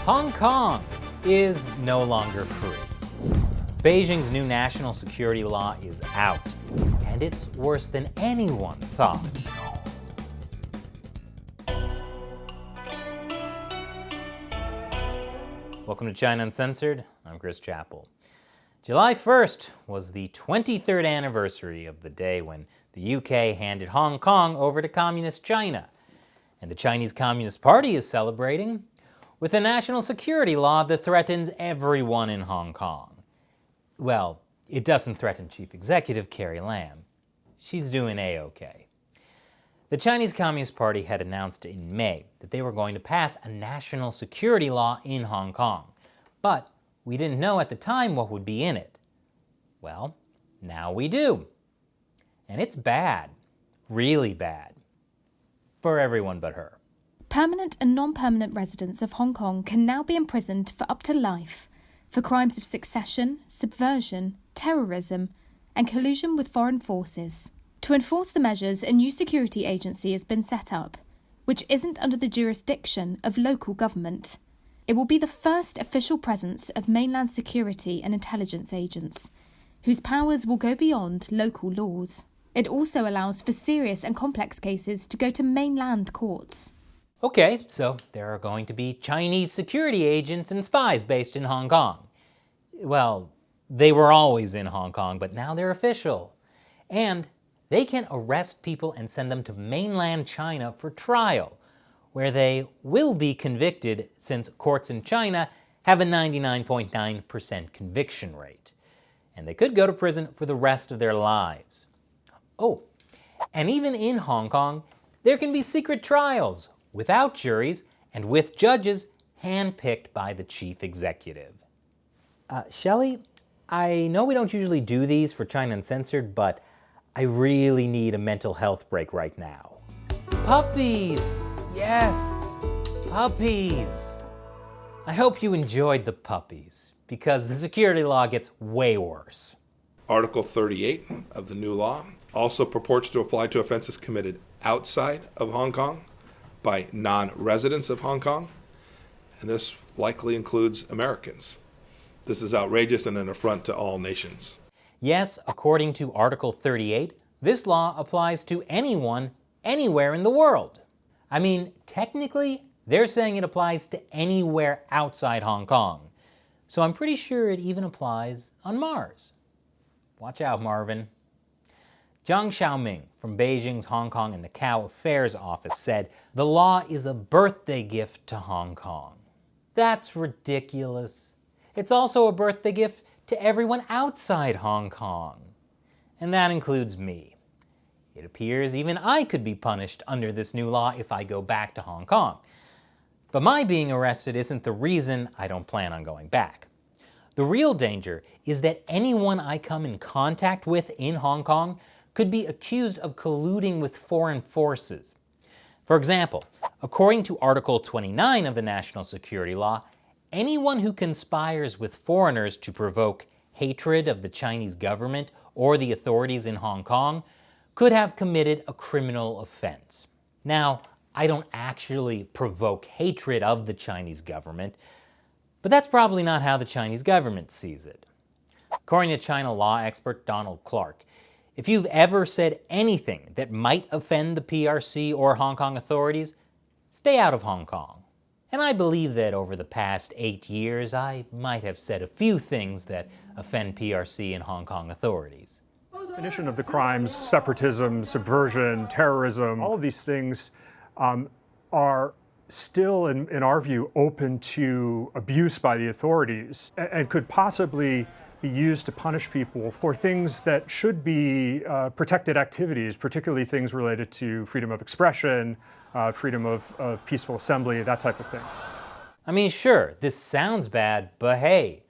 Hong Kong is no longer free. Beijing's new national security law is out, and it's worse than anyone thought. Welcome to China Uncensored. I'm Chris Chappell. July 1st was the 23rd anniversary of the day when the UK handed Hong Kong over to Communist China. And the Chinese Communist Party is celebrating with a national security law that threatens everyone in Hong Kong. Well, it doesn't threaten Chief Executive Carrie Lam. She's doing A-OK. The Chinese Communist Party had announced in May that they were going to pass a national security law in Hong Kong. But we didn't know at the time what would be in it. Well, now we do. And it's bad. Really bad. For everyone but her. Permanent and non-permanent residents of Hong Kong can now be imprisoned for up to life for crimes of succession, subversion, terrorism, and collusion with foreign forces. To enforce the measures, a new security agency has been set up, which isn't under the jurisdiction of local government. It will be the first official presence of mainland security and intelligence agents, whose powers will go beyond local laws. It also allows for serious and complex cases to go to mainland courts. Okay, so there are going to be Chinese security agents and spies based in Hong Kong. Well, they were always in Hong Kong, but now they're official. And they can arrest people and send them to mainland China for trial, where they will be convicted since courts in China have a 99.9% conviction rate. And they could go to prison for the rest of their lives. Oh, and even in Hong Kong, there can be secret trials without juries and with judges handpicked by the chief executive. Shelley, I know we don't usually do these for China Uncensored, but I really need a mental health break right now. Puppies! Yes, puppies! I hope you enjoyed the puppies, because the security law gets way worse. Article 38 of the new law also purports to apply to offenses committed outside of Hong Kong by non-residents of Hong Kong, and this likely includes Americans. This is outrageous and an affront to all nations. Yes, according to Article 38, this law applies to anyone, anywhere in the world. I mean, technically, they're saying it applies to anywhere outside Hong Kong. So I'm pretty sure it even applies on Mars. Watch out, Marvin. Zhang Xiaoming from Beijing's Hong Kong and Macau Affairs Office said, "The law is a birthday gift to Hong Kong." That's ridiculous. It's also a birthday gift to everyone outside Hong Kong. And that includes me. It appears even I could be punished under this new law if I go back to Hong Kong. But my being arrested isn't the reason I don't plan on going back. The real danger is that anyone I come in contact with in Hong Kong could be accused of colluding with foreign forces. For example, according to Article 29 of the National Security Law, anyone who conspires with foreigners to provoke hatred of the Chinese government or the authorities in Hong Kong could have committed a criminal offense. Now, I don't actually provoke hatred of the Chinese government, but that's probably not how the Chinese government sees it. According to China law expert Donald Clark, if you've ever said anything that might offend the PRC or Hong Kong authorities, stay out of Hong Kong. And I believe that over the past 8 years, I might have said a few things that offend PRC and Hong Kong authorities. Definition of the crimes, separatism, subversion, terrorism, all of these things are still, in our view, open to abuse by the authorities and could possibly be used to punish people for things that should be protected activities, particularly things related to freedom of expression, freedom of peaceful assembly, that type of thing. I mean, sure, this sounds bad, but hey,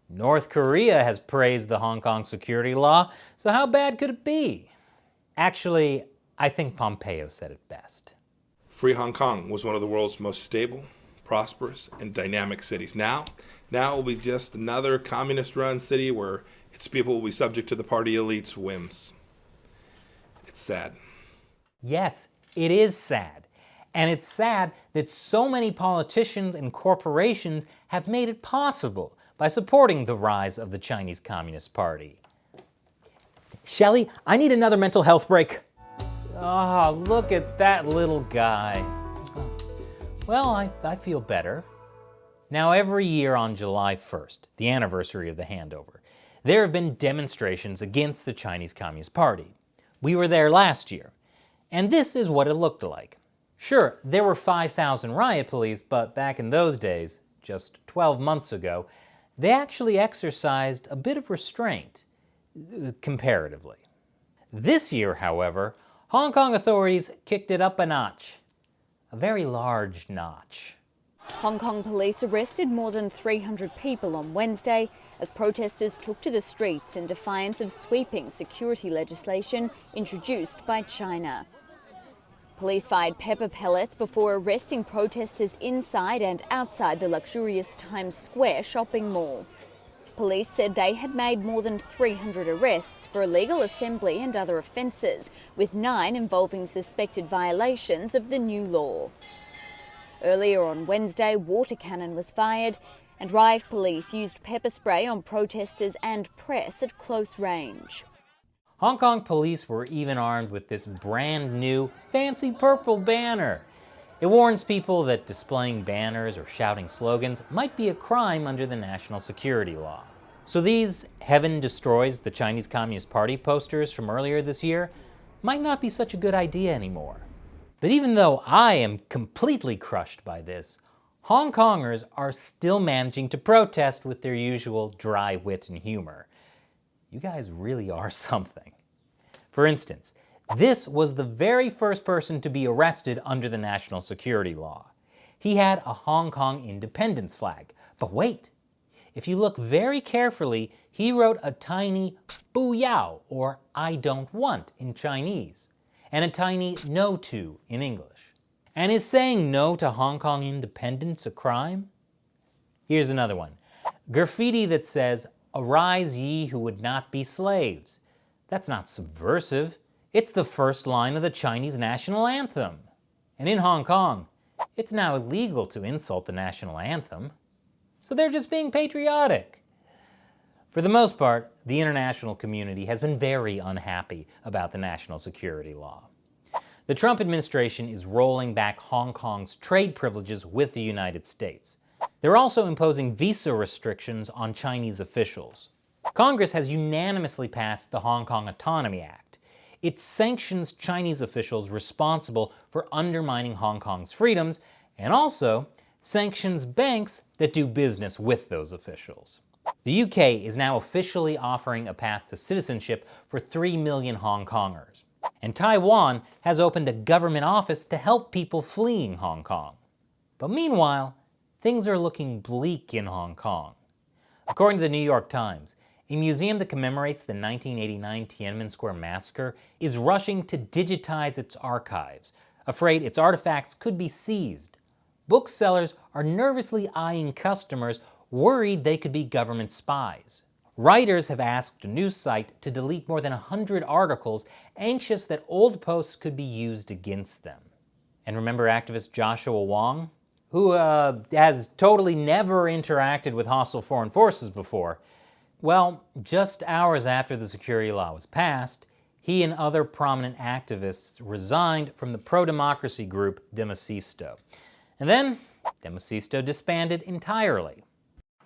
North Korea has praised the Hong Kong security law, so how bad could it be? Actually, I think Pompeo said it best. Free Hong Kong was one of the world's most stable, prosperous, and dynamic cities. Now it will be just another communist-run city where its people will be subject to the party elite's whims. It's sad. Yes, it is sad. And it's sad that so many politicians and corporations have made it possible by supporting the rise of the Chinese Communist Party. Shelley, I need another mental health break. Oh, look at that little guy. Well, I feel better. Now, every year on July 1st, the anniversary of the handover, there have been demonstrations against the Chinese Communist Party. We were there last year, and this is what it looked like. Sure, there were 5,000 riot police, but back in those days, just 12 months ago, they actually exercised a bit of restraint, comparatively. This year, however, Hong Kong authorities kicked it up a notch. A very large notch. Hong Kong police arrested more than 300 people on Wednesday as protesters took to the streets in defiance of sweeping security legislation introduced by China. Police fired pepper pellets before arresting protesters inside and outside the luxurious Times Square shopping mall. Police said they had made more than 300 arrests for illegal assembly and other offences, with 9 involving suspected violations of the new law. Earlier on Wednesday, water cannon was fired and riot police used pepper spray on protesters and press at close range. Hong Kong police were even armed with this brand new fancy purple banner. It warns people that displaying banners or shouting slogans might be a crime under the national security law. So these "Heaven Destroys the Chinese Communist Party" posters from earlier this year might not be such a good idea anymore. But even though I am completely crushed by this, Hong Kongers are still managing to protest with their usual dry wit and humor. You guys really are something. For instance, this was the very first person to be arrested under the national security law. He had a Hong Kong independence flag. But wait, if you look very carefully, he wrote a tiny "bu yao," or "I don't want" in Chinese, and a tiny "no to" in English. And is saying no to Hong Kong independence a crime? Here's another one. Graffiti that says, "Arise ye who would not be slaves." That's not subversive. It's the first line of the Chinese national anthem. And in Hong Kong, it's now illegal to insult the national anthem. So they're just being patriotic. For the most part, the international community has been very unhappy about the national security law. The Trump administration is rolling back Hong Kong's trade privileges with the United States. They're also imposing visa restrictions on Chinese officials. Congress has unanimously passed the Hong Kong Autonomy Act. It sanctions Chinese officials responsible for undermining Hong Kong's freedoms, and also sanctions banks that do business with those officials. The UK is now officially offering a path to citizenship for 3 million Hong Kongers. And Taiwan has opened a government office to help people fleeing Hong Kong. But meanwhile, things are looking bleak in Hong Kong. According to the New York Times, a museum that commemorates the 1989 Tiananmen Square massacre is rushing to digitize its archives, afraid its artifacts could be seized. Booksellers are nervously eyeing customers, worried they could be government spies. Writers have asked a news site to delete more than 100 articles, anxious that old posts could be used against them. And remember activist Joshua Wong, who has totally never interacted with hostile foreign forces before? Well, just hours after the security law was passed, he and other prominent activists resigned from the pro-democracy group Demonetizes. And then, Demonetizes disbanded entirely.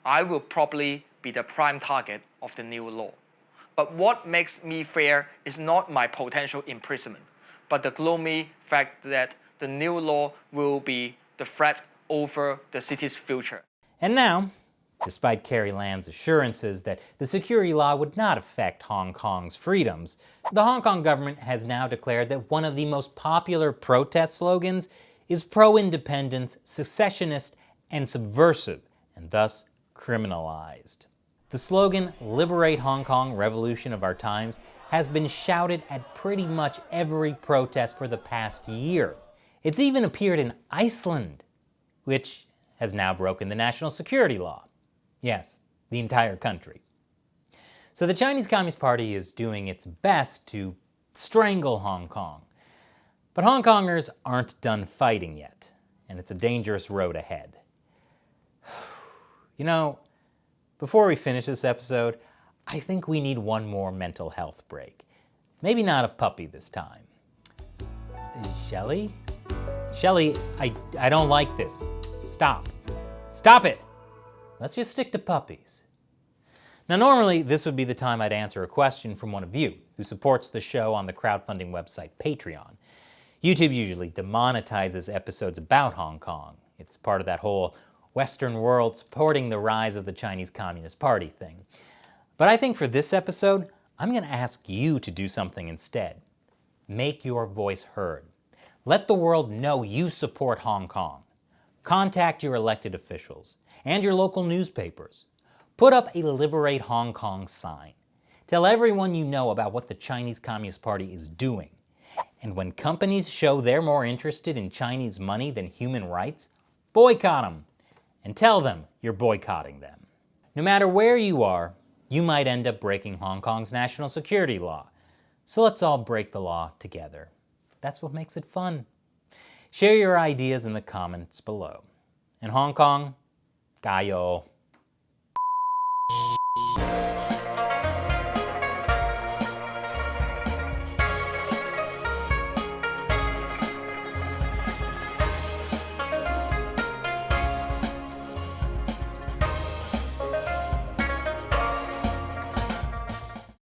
I will probably be the prime target of the new law. But what makes me fear is not my potential imprisonment, but the gloomy fact that the new law will be the threat over the city's future. And now, despite Carrie Lam's assurances that the security law would not affect Hong Kong's freedoms, the Hong Kong government has now declared that one of the most popular protest slogans is pro-independence, secessionist, and subversive, and thus criminalized. The slogan, "Liberate Hong Kong, Revolution of Our Times," has been shouted at pretty much every protest for the past year. It's even appeared in Iceland, which has now broken the national security law. Yes, the entire country. So the Chinese Communist Party is doing its best to strangle Hong Kong. But Hong Kongers aren't done fighting yet, and it's a dangerous road ahead. You know, before we finish this episode, I think we need one more mental health break. Maybe not a puppy this time. Shelley? Shelley, I don't like this. Stop. Stop it! Let's just stick to puppies. Now, normally, this would be the time I'd answer a question from one of you who supports the show on the crowdfunding website Patreon. YouTube usually demonetizes episodes about Hong Kong. It's part of that whole Western world supporting the rise of the Chinese Communist Party thing. But I think for this episode, I'm going to ask you to do something instead. Make your voice heard. Let the world know you support Hong Kong. Contact your elected officials and your local newspapers. Put up a Liberate Hong Kong sign. Tell everyone you know about what the Chinese Communist Party is doing. And when companies show they're more interested in Chinese money than human rights, boycott them and tell them you're boycotting them. No matter where you are, you might end up breaking Hong Kong's national security law. So let's all break the law together. That's what makes it fun. Share your ideas in the comments below. In Hong Kong, 加油!